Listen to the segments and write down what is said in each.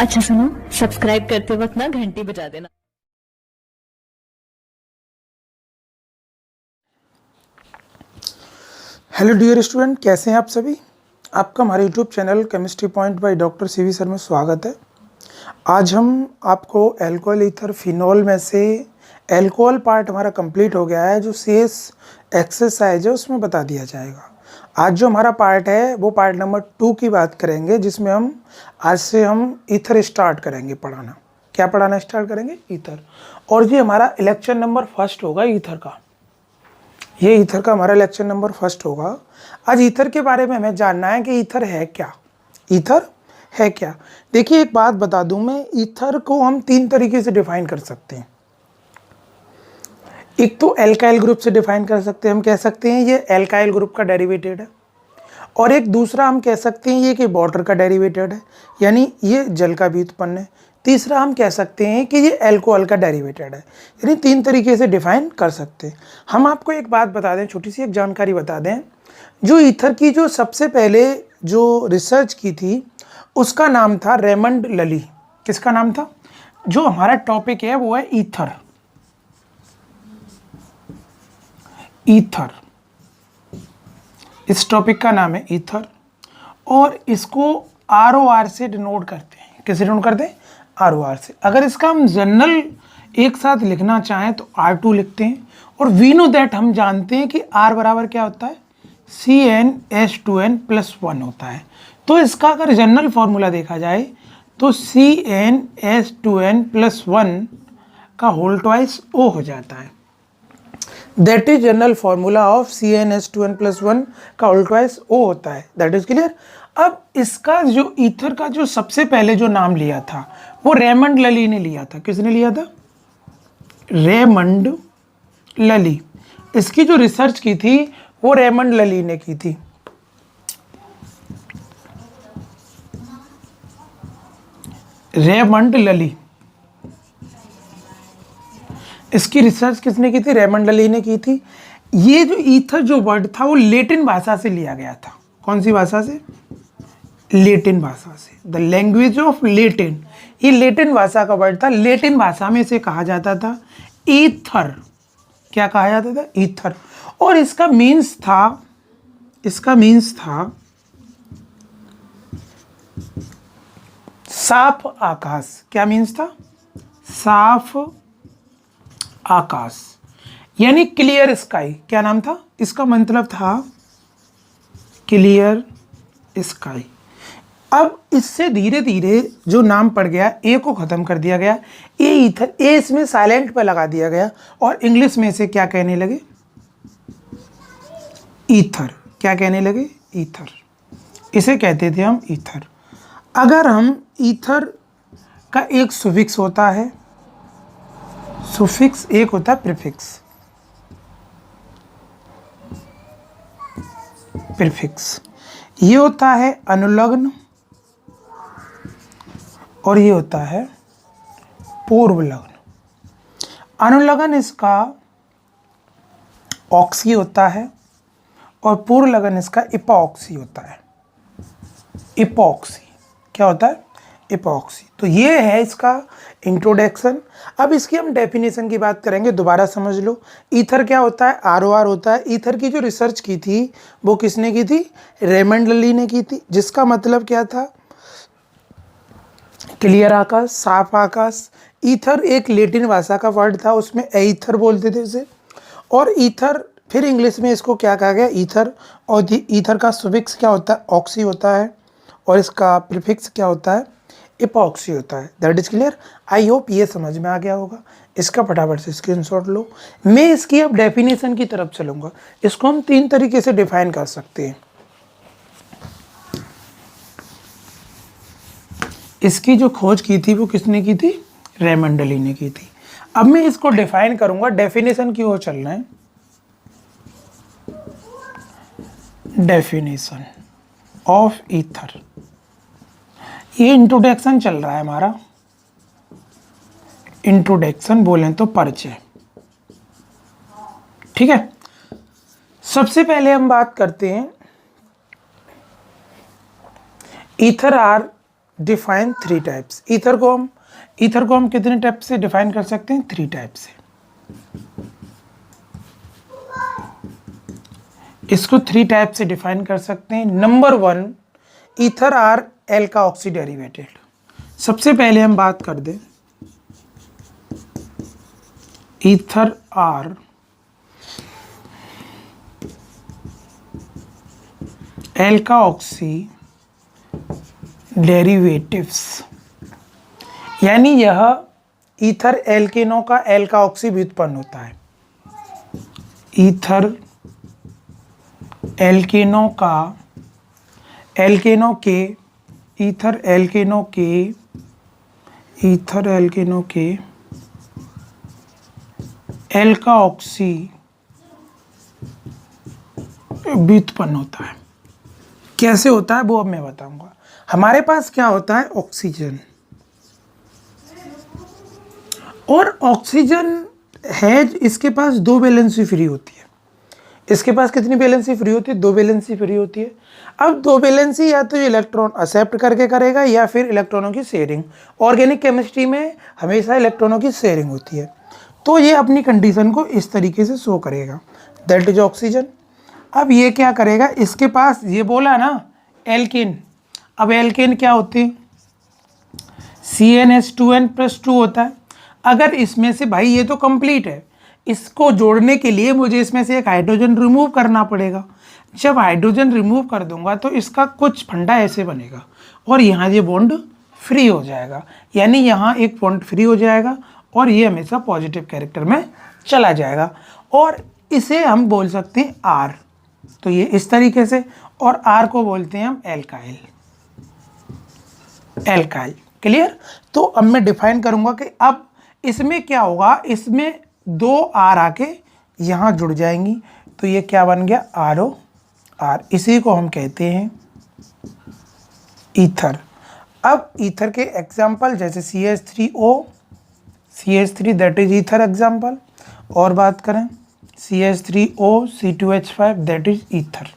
अच्छा सुनो, सब्सक्राइब करते वक्त ना घंटी बजा देना। हेलो डियर स्टूडेंट, कैसे हैं आप सभी। आपका हमारे YouTube channel chemistry point by doctor CV sir में स्वागत है। आज हम आपको अल्कोहल ईथर फिनॉल में से अल्कोहल पार्ट हमारा कंप्लीट हो गया है, जो शेष एक्सरसाइज है उसमें बता दिया जाएगा। आज जो हमारा पार्ट है वो पार्ट नंबर 2 की बात करेंगे, जिसमें हम आज से ईथर स्टार्ट करेंगे पढ़ाना। क्या पढ़ाना स्टार्ट करेंगे? ईथर। और ये हमारा इलेक्शन नंबर फर्स्ट होगा ईथर का। ये ईथर का हमारा लेक्चर नंबर फर्स्ट होगा। आज ईथर के बारे में हमें जानना है कि ईथर है क्या। ईथर है क्या? देखिए, एक बात बता दूं मैं, ईथर को हम 3 तरीके से डिफाइन कर सकते हैं। एक तो एल्काइल ग्रुप से डिफाइन कर सकते हैं, हम कह सकते हैं ये एल्काइल ग्रुप का डेरिवेटेड है। और एक दूसरा हम कह सकते हैं ये कि वाटर का डेरिवेटेड है, यानी ये जल का व्युत्पन्न है। तीसरा हम कह सकते हैं कि ये अल्कोहल का डेरिवेटेड है। यानी 3 तरीके से डिफाइन कर सकते हैं। हम आपको एक बात बता दें, छोटी सी एक जानकारी बता दें। जो ईथर की जो सबसे पहले जो रिसर्च की थी उसका नाम था रेमंड लली। किसका नाम था? जो हमारा टॉपिक है वो है ईथर। ईथर, इस टॉपिक का नाम है ईथर। और इसको ROR से डिनोट करते हैं। किसे डिनोट करते हैं? ROR से। अगर इसका हम जनरल एक साथ लिखना चाहें तो R2 लिखते हैं। और वी नो दैट, हम जानते हैं कि R बराबर क्या होता है? CnH2n+1 होता है। तो इसका अगर जनरल फॉर्मूला देखा जाए तो CnH2n+1 का होल ट्वाइस O हो जाता है। That is general formula of CnH2n+1 का होल ट्वाइस O होता है। That is clear. अब इसका जो ईथर का जो सबसे पहले जो नाम लिया था वो रेमंड लली ने लिया था। किसने लिया था? रेमंड लली। इसकी जो रिसर्च की थी वो रेमंड लली ने की थी। रेमंड लली, इसकी रिसर्च किसने की थी? रेमंड लली ने की थी। ये जो ईथर जो वर्ड था वो लेटिन भाषा से लिया गया था। कौन सी भाषा से? लेटिन भाषा से। द लैंग्वेज ऑफ लेटिन, ये लेटिन भाषा का वर्ड था। लेटिन भाषा में इसे कहा जाता था ईथर। क्या कहा जाता था? ईथर। और इसका मीन्स था साफ आकाश। क्या मीन्स था? साफ आकाश, यानी क्लियर स्काई। क्या नाम था? इसका मतलब था क्लियर स्काई। अब इससे धीरे धीरे जो नाम पड़ गया, ए को खत्म कर दिया गया। ए ईथर, ए इसमें साइलेंट पे लगा दिया गया और इंग्लिश में इसे क्या कहने लगे? ईथर। क्या कहने लगे? ईथर। इसे कहते थे हम ईथर। अगर हम ईथर का एक सुफिक्स होता है, सुफिक्स, एक होता है प्रीफिक्स। प्रीफिक्स ये होता है अनुलग्न और ये होता है पूर्वलग्न। अनुलग्न इसका ऑक्सी होता है और पूर्वलग्न इसका इपॉक्सी होता है। इपॉक्सी क्या होता है? इपॉक्सी। तो ये है इसका इंट्रोडक्शन। अब इसकी हम डेफिनेशन की बात करेंगे, दोबारा समझ लो। ईथर क्या होता है? ROR होता है। ईथर की जो रिसर्च की थी वो किसने की थी? रेमंड लली ने की थी, जिसका मतलब क्या था? क्लियर आकाश, साफ आकाश। ईथर एक लेटिन भाषा का वर्ड था, उसमें ईथर बोलते थे इसे। और ईथर फिर इंग्लिश में इसको क्या कहा गया? ईथर। और ईथर का सुफिक्स क्या होता है? ऑक्सी होता है। और इसका प्रीफिक्स क्या होता है? इपॉक्सी होता है। That is clear. I hope ये समझ में आ गया होगा। इसका फटाफट से स्क्रीनशॉट लो। मैं इसकी अब डेफिनेशन की तरफ चलूंगा। इसको हम 3 तरीके से डिफाइन कर सकते हैं। इसकी जो खोज की थी वो किसने की थी? रेमंड लली ने की थी। अब मैं इसको डिफाइन करूंगा, डेफिनेशन की ओर चलना है। डेफिनेशन ऑफ ईथर, ये इंट्रोडक्शन चल रहा है हमारा। इंट्रोडक्शन बोलें तो परिचय। ठीक है। सबसे पहले हम बात करते हैं ether are define 3 types. Ether को हम कितने टाइप से डिफाइन कर सकते हैं? 3 टाइप से। इसको 3 टाइप से डिफाइन कर सकते हैं। Number 1, ether are alkoxy derivated. सबसे पहले हम बात कर दें, ether are alkoxy derivatives, यानी यह ईथर एल्केनों का एल्का ऑक्सी व्युत्पन्न होता है। ईथर एल्केनों का ईथर एल्केनों के एल्का ऑक्सी व्युत्पन्न होता है। कैसे होता है वो अब मैं बताऊंगा। हमारे पास क्या होता है? ऑक्सीजन, और ऑक्सीजन है, इसके पास 2 वैलेंसी फ्री होती है। इसके पास कितनी वैलेंसी फ्री होती है? 2 वैलेंसी फ्री होती है। अब 2 वैलेंसी या तो इलेक्ट्रॉन एक्सेप्ट करके करेगा या फिर इलेक्ट्रॉनों की शेयरिंग। ऑर्गेनिक केमिस्ट्री में हमेशा इलेक्ट्रॉनों की शेयरिंग होती है। तो ये अपनी कंडीशन को इस तरीके से शो करेगा, दैट इज ऑक्सीजन। अब ये क्या करेगा? इसके पास ये बोला ना एल्केन, अब एल्केन क्या होती है? CnH2n+2 होता है। अगर इसमें से, भाई ये तो कंप्लीट है, इसको जोड़ने के लिए मुझे इसमें से एक हाइड्रोजन रिमूव करना पड़ेगा। जब हाइड्रोजन रिमूव कर दूंगा तो इसका कुछ फंडा ऐसे बनेगा और यहाँ ये बॉन्ड फ्री हो जाएगा, यानी यहाँ एक बॉन्ड फ्री हो जाएगा और ये हमेशा पॉजिटिव कैरेक्टर में चला जाएगा, और इसे हम बोल सकते हैं आर। तो ये इस तरीके से, और आर को बोलते हैं हम एल्काइल। क्लियर? तो अब मैं डिफाइन करूंगा कि अब इसमें क्या होगा, इसमें 2 आर आके यहाँ जुड़ जाएंगी, तो ये क्या बन गया? ROR। इसी को हम कहते हैं ईथर। अब ईथर के एग्जाम्पल जैसे CH3 that is ether example, और बात करें CH3O C2H5 that is ether.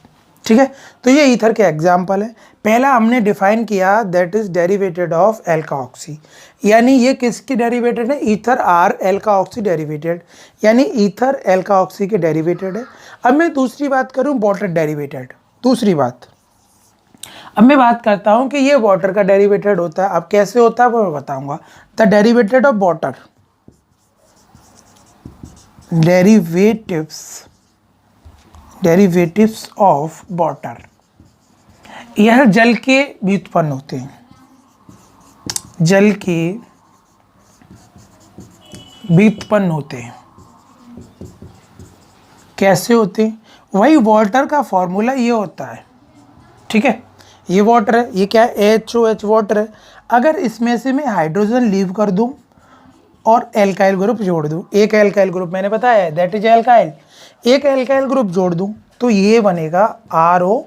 ठीक है, तो ये ईथर के एग्जाम्पल है। पहला हमने डिफाइन किया, that is derivated of alkoxy, यानी ये किसकी डेरिवेटेड है? Ether are alkoxy derivated, यानी ईथर एल्का ऑक्सी के डेरिवेटेड है। अब मैं दूसरी बात करूं, वाटर डेरिवेटेड। दूसरी बात अब मैं बात करता हूं कि ये वाटर का डेरिवेटेड होता है। अब कैसे होता है वो मैं बताऊंगा। The derivated of water, derivatives of water, यह जल के व्युत्पन्न होते हैं। जल के व्युत्पन्न होते हैं। कैसे होते हैं? वही वाटर का फॉर्मूला ये होता है। ठीक है, ये वाटर है, ये क्या है? HOH वाटर है। अगर इसमें से मैं हाइड्रोजन लीव कर दूं और एल्काइल ग्रुप जोड़ दूं, एक एल्काइल ग्रुप मैंने बताया है दैट इज एल्काइल, एक एल्काइल ग्रुप जोड़ दूं तो ये बनेगा ROH।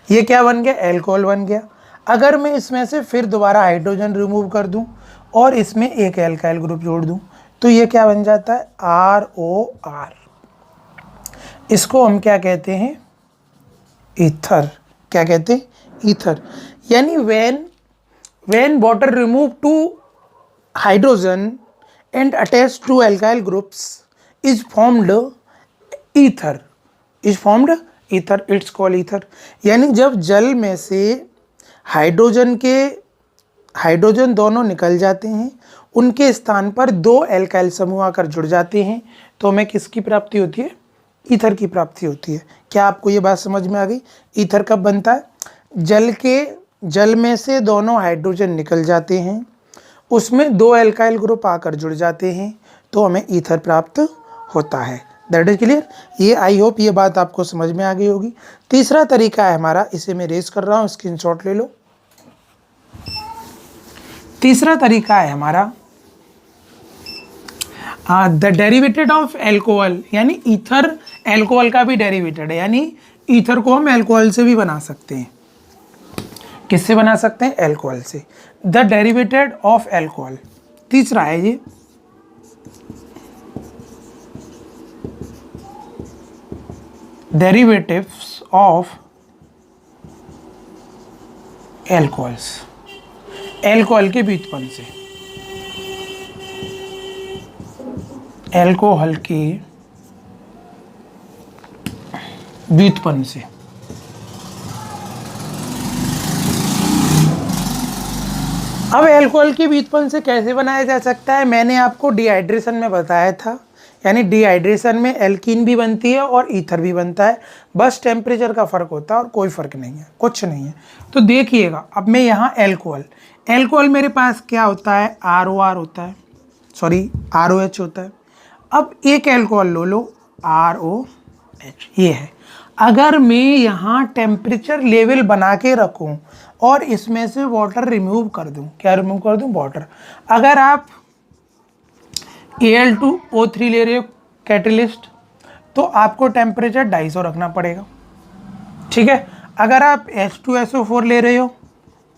ये क्या बन गया? एल्कोहल बन गया। अगर मैं इसमें से फिर दोबारा हाइड्रोजन रिमूव कर दूं और इसमें एक एल्काइल ग्रुप जोड़ दूं तो ये क्या बन जाता है? ROR। इसको हम क्या कहते हैं? ईथर। क्या कहते हैं? ईथर। यानी when water remove 2 hydrogen and attached to alkyl groups is formed ether, it's called ether। यानी जब जल में से हाइड्रोजन दोनों निकल जाते हैं, उनके स्थान पर 2 एल्काइल समूह आकर जुड़ जाते हैं, तो हमें किसकी प्राप्ति होती है? ईथर की प्राप्ति होती है। क्या आपको ये बात समझ में आ गई? ईथर कब बनता है? जल में से दोनों हाइड्रोजन निकल जाते हैं, उसमें 2 एल्काइल ग्रुप आकर जुड़ जाते हैं, तो हमें ईथर प्राप्त होता है। That is clear? ये आई होप ये बात आपको समझ में आ गई होगी। तीसरा तरीका है हमारा, इसे मैं रेज कर रहा हूँ, स्क्रीनशॉट ले लो। तीसरा तरीका है हमारा द डेरिवेटेड ऑफ एल्कोहल, यानी ईथर एल्कोहल का भी डेरिवेटेड है, यानी ईथर को हम एल्कोहल से भी बना सकते हैं। किससे बना सकते हैं? एल्कोहल से। द डेरिवेटेड ऑफ एल्कोहल, तीसरा है ये। डेरिवेटिव्स ऑफ एल्कोहल्स, एल्कोहल के व्युत्पन्न से, एल्कोहल के व्युत्पन्न से। अब एल्कोहल के व्युत्पन्न से कैसे बनाया जा सकता है, मैंने आपको डिहाइड्रेशन में बताया था, यानी डिहाइड्रेशन में एल्कीन भी बनती है और ईथर भी बनता है, बस टेम्परेचर का फ़र्क होता है और कोई फ़र्क नहीं है, कुछ नहीं है। तो देखिएगा, अब मैं यहाँ एल्कोहल, एल्कोहल मेरे पास क्या होता है, ROR होता है, सॉरी ROH होता है। अब एक एल्कोहल लो ROH, ये है। अगर मैं यहाँ टेम्परेचर लेवल बना के रखूँ और इसमें से वाटर रिमूव कर दूँ, क्या रिमूव कर दूँ, वाटर। अगर आप Al2O3 ले रहे हो कैटलिस्ट, तो आपको टेम्परेचर 250 रखना पड़ेगा, ठीक है। अगर आप H2SO4 ले रहे हो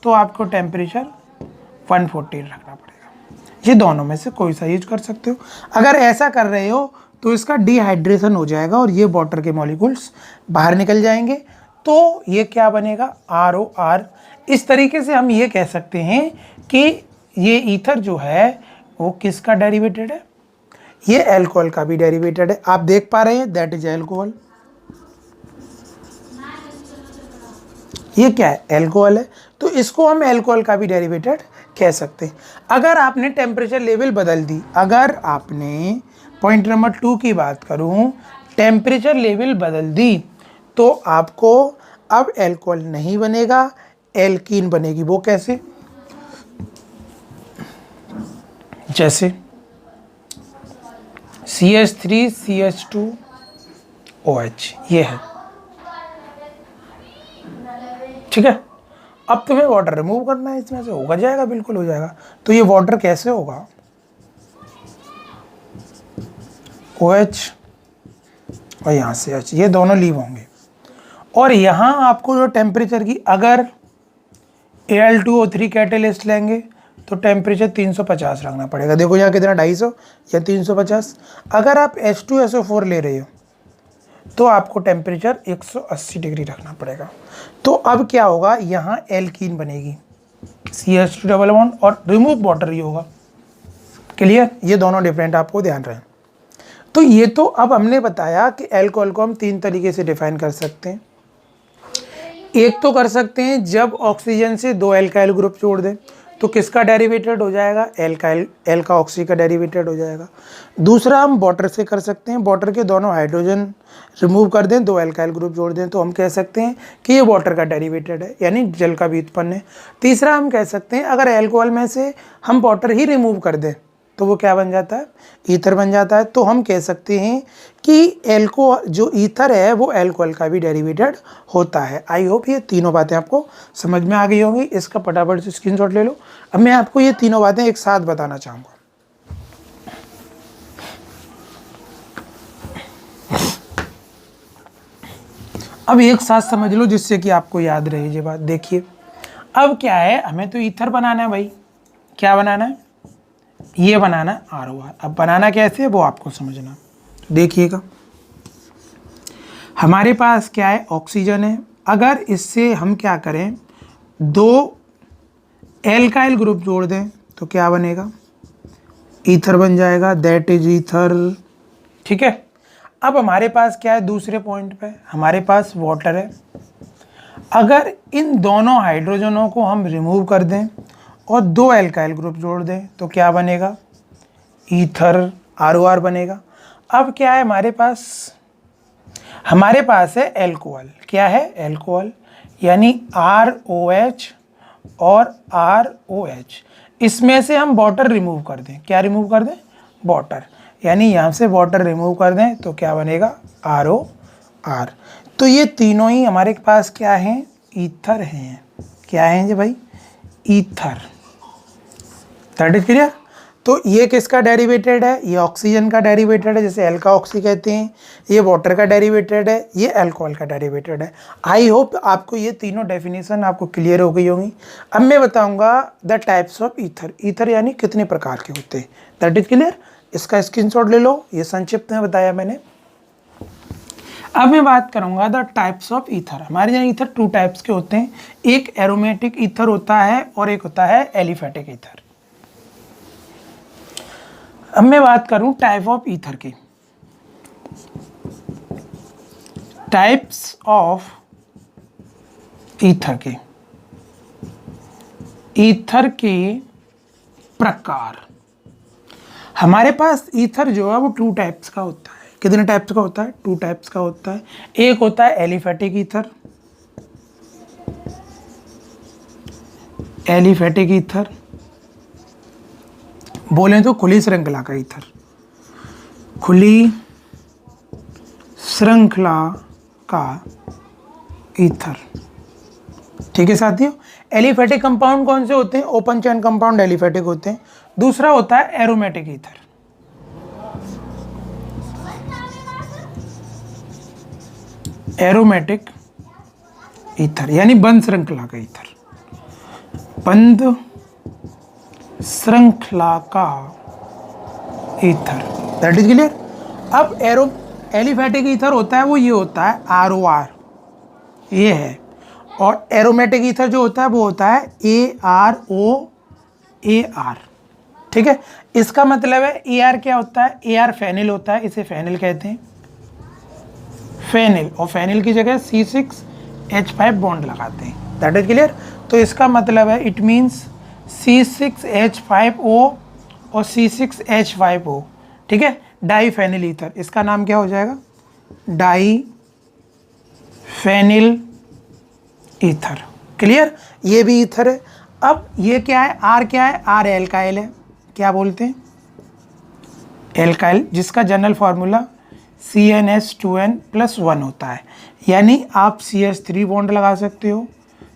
तो आपको टेम्परेचर 140 रखना पड़ेगा। ये दोनों में से कोई सा यूज कर सकते हो। अगर ऐसा कर रहे हो तो इसका डिहाइड्रेशन हो जाएगा और ये वाटर के मॉलिक्यूल्स बाहर निकल जाएंगे, तो ये क्या बनेगा, ROR। इस तरीके से हम ये कह सकते हैं कि ये ईथर जो है वो किसका डेरिवेटेड है, ये एल्कोहल का भी डेरिवेटेड है। आप देख पा रहे हैं, दैट इज एल्कोहल। ये क्या है, एल्कोहल है, तो इसको हम एल्कोहल का भी डेरिवेटेड कह सकते हैं। अगर आपने टेम्परेचर लेवल बदल दी, अगर आपने पॉइंट नंबर 2 की बात करूं, टेम्परेचर लेवल बदल दी, तो आपको अब एल्कोहल नहीं बनेगा, एल्कीन बनेगी। वो कैसे, जैसे CH3CH2OH, ये है, ठीक है। अब तुम्हें वाटर रिमूव करना है, इसमें से होगा जाएगा, बिल्कुल हो जाएगा। तो ये वाटर कैसे होगा, OH और यहाँ से H, ये दोनों लीव होंगे। और यहाँ आपको जो टेम्परेचर की, अगर Al2O3 कैटेलिस्ट लेंगे तो टेम्परेचर 350 रखना पड़ेगा। देखो यहाँ कितना, 250 या 350। अगर आप H2SO4 ले रहे हो तो आपको टेम्परेचर 180 डिग्री रखना पड़ेगा। तो अब क्या होगा, यहाँ एल्कीन बनेगी, CH2 डबल बॉन्ड और रिमूव वाटर ही होगा। क्लियर, ये दोनों डिफरेंट आपको ध्यान रहे। तो ये तो अब हमने बताया कि एल्कोहल को हम 3 तरीके से डिफाइन कर सकते हैं। एक तो कर सकते हैं जब ऑक्सीजन से 2 एल्काइल ग्रुप जोड़ दें तो किसका डेरिवेटेड हो जाएगा, एल का ऑक्सी का डेरिवेटेड हो जाएगा। दूसरा हम वाटर से कर सकते हैं, वाटर के दोनों हाइड्रोजन रिमूव कर दें, 2 एल्काइल ग्रुप जोड़ दें तो हम कह सकते हैं कि ये वाटर का डेरिवेटेड है, यानी जल का व्युत्पन्न है। तीसरा हम कह सकते हैं अगर एल्कोहल में से हम वाटर ही रिमूव कर दें तो वो क्या बन जाता है, ईथर बन जाता है। तो हम कह सकते हैं कि जो ईथर है वो एल्कोहल का भी डेरिवेटेड होता है। आई होप ये तीनों बातें आपको समझ में आ गई होंगी। इसका फटाफट से स्क्रीनशॉट ले लो। अब मैं आपको ये तीनों बातें एक साथ बताना चाहूँगा। अब एक साथ समझ लो जिससे कि आपको याद रहे ये बात। देखिए अब क्या है, हमें तो ईथर बनाना है भाई। क्या बनाना है, ये बनाना ROR। अब बनाना कैसे है वो आपको समझना। देखिएगा हमारे पास क्या है, ऑक्सीजन है। अगर इससे हम क्या करें, 2 एल्काइल ग्रुप जोड़ दें तो क्या बनेगा, ईथर बन जाएगा, दैट इज ईथर। ठीक है। अब हमारे पास क्या है, दूसरे पॉइंट पे हमारे पास वाटर है। अगर इन दोनों हाइड्रोजनों को हम रिमूव कर दें और 2 एल्काइल ग्रुप जोड़ दें तो क्या बनेगा, ईथर, ROR बनेगा। अब क्या है हमारे पास है एल्कोहल। क्या है, एल्कोहल, यानी ROH और ROH। इसमें से हम वाटर रिमूव कर दें, क्या रिमूव कर दें, वाटर, यानी यहाँ से वाटर रिमूव कर दें तो क्या बनेगा, ROR। तो ये तीनों ही हमारे पास क्या हैं, ईथर हैं। क्या हैं जी भाई, ईथर। That is clear. तो ये किसका डेरिवेटेड है, ये ऑक्सीजन का डेरिवेटेड है, जैसे एल का ऑक्सी कहते हैं। ये वाटर का डेरिवेटेड है, ये अल्कोहल का डेरिवेटेड है। आई होप आपको ये तीनों डेफिनेशन आपको क्लियर हो गई होंगी। अब मैं बताऊंगा the types of ether. Ether यानी कितने प्रकार के होते हैं, दैट इज क्लियर। इसका स्क्रीनशॉट ले लो, ये संक्षिप्त में बताया मैंने। अब मैं बात करूंगा द टाइप्स ऑफ ईथर। हमारे यहाँ ईथर 2 टाइप्स के होते हैं, एक एरोमेटिक ईथर होता है और एक होता है एलिफेटिक ईथर। अब मैं बात करूं टाइप ऑफ ईथर की। टाइप्स ऑफ ईथर के, ईथर के प्रकार। हमारे पास ईथर जो है वो 2 टाइप्स का होता है। कितने टाइप्स का होता है? 2 टाइप्स का होता है। एक होता है एलिफेटिक ईथर, एलिफेटिक ईथर बोलें तो खुली श्रृंखला का ईथर, खुली श्रृंखला का ईथर। ठीक है साथियों, एलिफेटिक कंपाउंड कौन से होते हैं? ओपन चेन कंपाउंड एलिफेटिक होते हैं। दूसरा होता है एरोमेटिक ईथर। एरोमेटिक ईथर यानी बंद श्रृंखला का ईथर, बंद श्रृंखला का ईथर। That is clear. अब एलिफेटिक ईथर होता है वो ये होता है ROR, ये है। और एरोमेटिक ईथर जो होता है वो होता है AROAR। ठीक है, इसका मतलब है AR क्या होता है? AR फेनिल होता है, इसे फेनिल कहते हैं, फेनिल। और फेनिल की जगह C6H5 बॉन्ड लगाते हैं। That is clear. तो इसका मतलब है इट मीन्स C6H5O और C6H5O। ठीक है, डाई फेनिल ईथर। इसका नाम क्या हो जाएगा? Die phenyl ether. क्लियर, ये भी ईथर है। अब ये क्या है? आर क्या है? आर एल्काइल है। क्या बोलते हैं? एल्काइल, जिसका जनरल फार्मूला CnH2n+1 होता है। यानी आप CH3 बॉन्ड लगा सकते हो,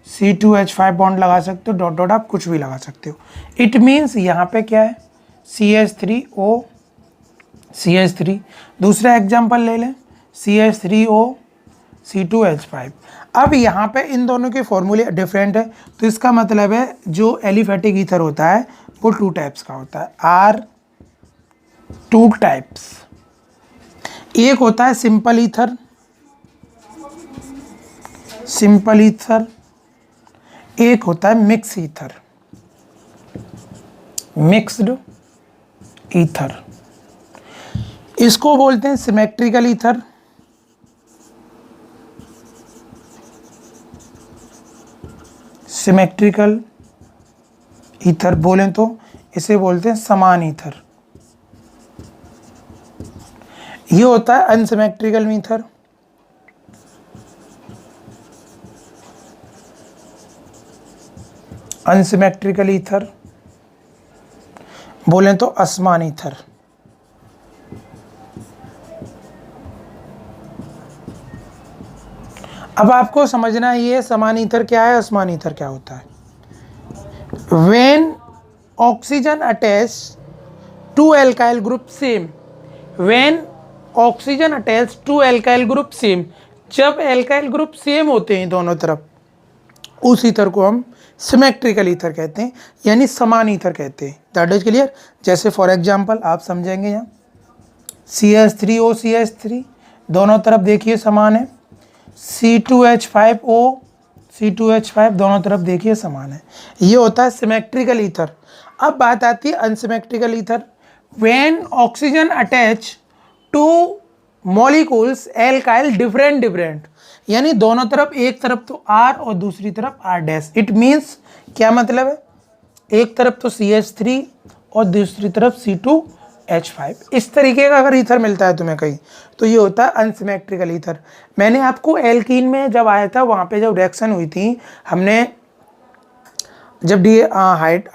C2H5 बॉन्ड लगा सकते हो, डॉट डॉट आप कुछ भी लगा सकते हो। इट मीन्स यहाँ पे क्या है? CH3O CH3। दूसरा एग्जाम्पल ले लें, CH3O C2H5। अब यहाँ पे इन दोनों के फॉर्मूले डिफरेंट है, तो इसका मतलब है जो एलिफेटिक ईथर होता है वो 2 टाइप्स का होता है। Are 2 types. एक होता है सिंपल ईथर, सिंपल ईथर। एक होता है मिक्स ईथर, मिक्स्ड ईथर। इसको बोलते हैं सिमेट्रिकल ईथर, सिमेट्रिकल ईथर बोलें तो इसे बोलते हैं समान ईथर। ये होता है अनसिमेट्रिकल ईथर, अनसिमेट्रिकल ईथर बोलें तो असमान ईथर। अब आपको समझना है ये समान ईथर क्या है, असमान ईथर क्या होता है। When oxygen attach to alkyl group same, when oxygen attach to alkyl group same, जब एल्काइल ग्रुप सेम होते हैं दोनों तरफ, उस ईथर को हम सिमेट्रिकल ईथर कहते हैं, यानी समान ईथर कहते हैं। That is clear. जैसे फॉर एग्जांपल आप समझेंगे, यहाँ CH3O CH3 दोनों तरफ देखिए समान है, C2H5O C2H5 दोनों तरफ देखिए समान है। ये होता है सिमेट्रिकल ईथर। अब बात आती है unsymmetrical ether. When oxygen attach two molecules alkyl different different, यानी दोनों तरफ, एक तरफ तो R और दूसरी तरफ R'। इट मीन्स क्या मतलब है? एक तरफ तो CH3 और दूसरी तरफ C2H5। इस तरीके का अगर ईथर मिलता है तुम्हें कहीं, तो ये होता है अनसिमेट्रिकल ईथर। मैंने आपको एल्कीन में जब आया था, वहाँ पे जब रिएक्शन हुई थी, हमने जब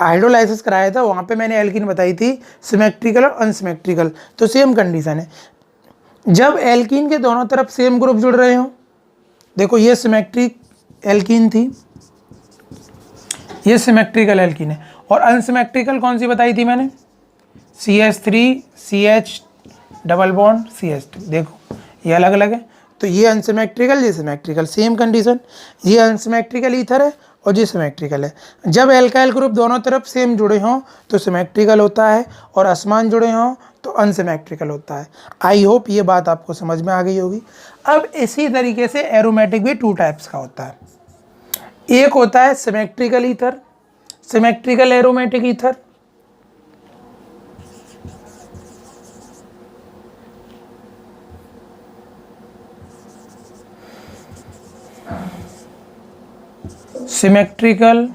हाइड्रोलाइसिस कराया था, वहाँ पे मैंने एल्कीन बताई थी सिमेट्रिकल और अनसिमेट्रिकल। तो सेम कंडीशन है, जब एल्कीन के दोनों तरफ सेम ग्रुप जुड़ रहे हो, देखो ये सिमेट्रिक एल्कीन थी, ये सिमेट्रिकल एल्कीन है। और अनसिमेट्रिकल कौन सी बताई थी मैंने? CH3 CH double bond CH2। देखो ये अलग अलग है, तो ये अनसिमेट्रिकल, ये सिमेट्रिकल, सेम कंडीशन। ये अनसिमेट्रिकल ईथर है और ये सिमेट्रिकल है। जब एल्काइल ग्रुप दोनों तरफ सेम जुड़े हों तो सिमेट्रिकल होता है, और असमान जुड़े हों तो अनसिमेट्रिकल होता है। आई होप ये बात आपको समझ में आ गई होगी। अब इसी तरीके से एरोमेटिक भी 2 टाइप्स का होता है। एक होता है symmetrical ether, symmetrical aromatic ether. Symmetrical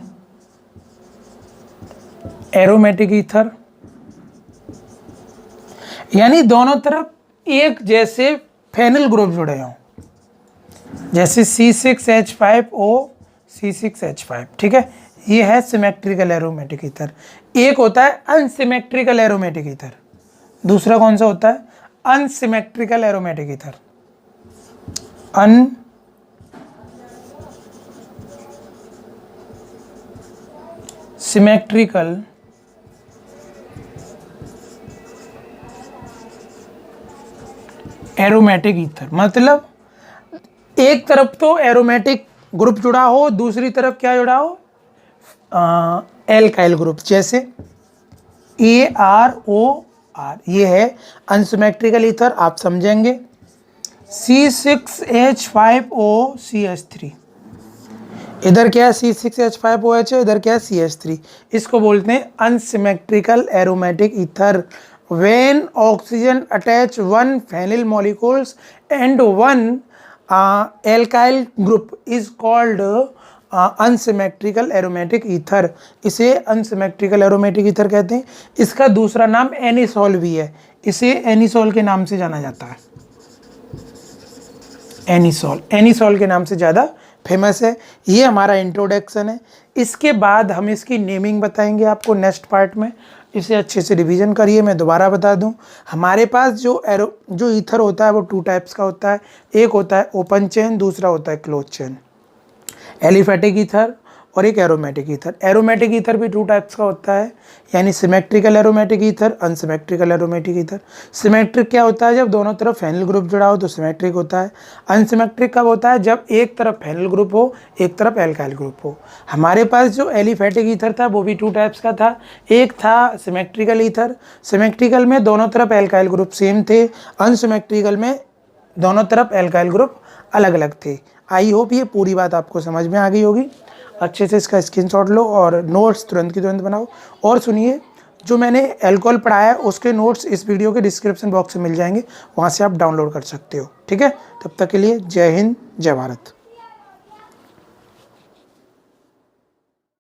aromatic ether यानी दोनों तरफ एक जैसे फेनिल ग्रुप जुड़े हों, जैसे C6H5O C6H5, ठीक है, ये है सिमेट्रिकल एरोमेटिक ईथर। एक होता है अनसिमेट्रिकल एरोमेटिक ईथर, दूसरा कौन सा होता है? Unsymmetrical aromatic ether. Unsymmetrical aromatic ether मतलब एक तरफ तो एरोमेटिक ग्रुप जुड़ा हो, दूसरी तरफ क्या जुड़ा हो? एल्काइल ग्रुप, जैसे AROR, ये है अनसिमेट्रिकल ईथर। आप समझेंगे C6H5O CH3, इधर क्या है? C6H5OH है, इधर क्या है? CH3। इसको बोलते हैं unsymmetrical aromatic ether. when oxygen attach one phenyl molecules and one alkyl group is called unsymmetrical aromatic ether। इसे unsymmetrical aromatic ether कहते हैं। इसका दूसरा नाम एनिसोल भी है, इसे एनिसोल के नाम से जाना जाता है। एनिसोल के नाम से ज़्यादा फेमस है। ये हमारा इंट्रोडक्शन है। इसके बाद हम इसकी नेमिंग बताएंगे आपको नेक्स्ट पार्ट में। इसे अच्छे से रिवीजन करिए। मैं दोबारा बता दूं, हमारे पास जो ईथर होता है वो 2 टाइप्स का होता है। एक होता है ओपन चेन, दूसरा होता है क्लोज चेन। एलिफेटिक ईथर और एक एरोमेटिक ईथर। एरोमेटिक ईथर भी 2 टाइप्स का होता है, यानी symmetrical aromatic ether, unsymmetrical aromatic ether. Symmetric क्या होता है? जब दोनों तरफ फेनिल ग्रुप जुड़ा हो तो सिमेट्रिक होता है। अनसिमेट्रिक कब होता है? जब एक तरफ फेनिल ग्रुप हो, एक तरफ एल्काइल ग्रुप हो। हमारे पास जो एलिफेटिक ईथर था वो भी 2 टाइप्स का था। एक था सिमेट्रिकल ईथर, सिमेट्रिकल में दोनों तरफ एल्काइल ग्रुप सेम थे, अनसिमेट्रिकल में दोनों तरफ एल्काइल ग्रुप अलग अलग थे। आई होप ये पूरी बात आपको समझ में आ गई होगी। अच्छे से इसका स्क्रीनशॉट लो और नोट्स तुरंत की तुरंत बनाओ। और सुनिए, जो मैंने एल्कोहल पढ़ाया है उसके नोट्स इस वीडियो के डिस्क्रिप्शन बॉक्स में मिल जाएंगे, वहाँ से आप डाउनलोड कर सकते हो। ठीक है, तब तक के लिए जय हिंद, जय भारत।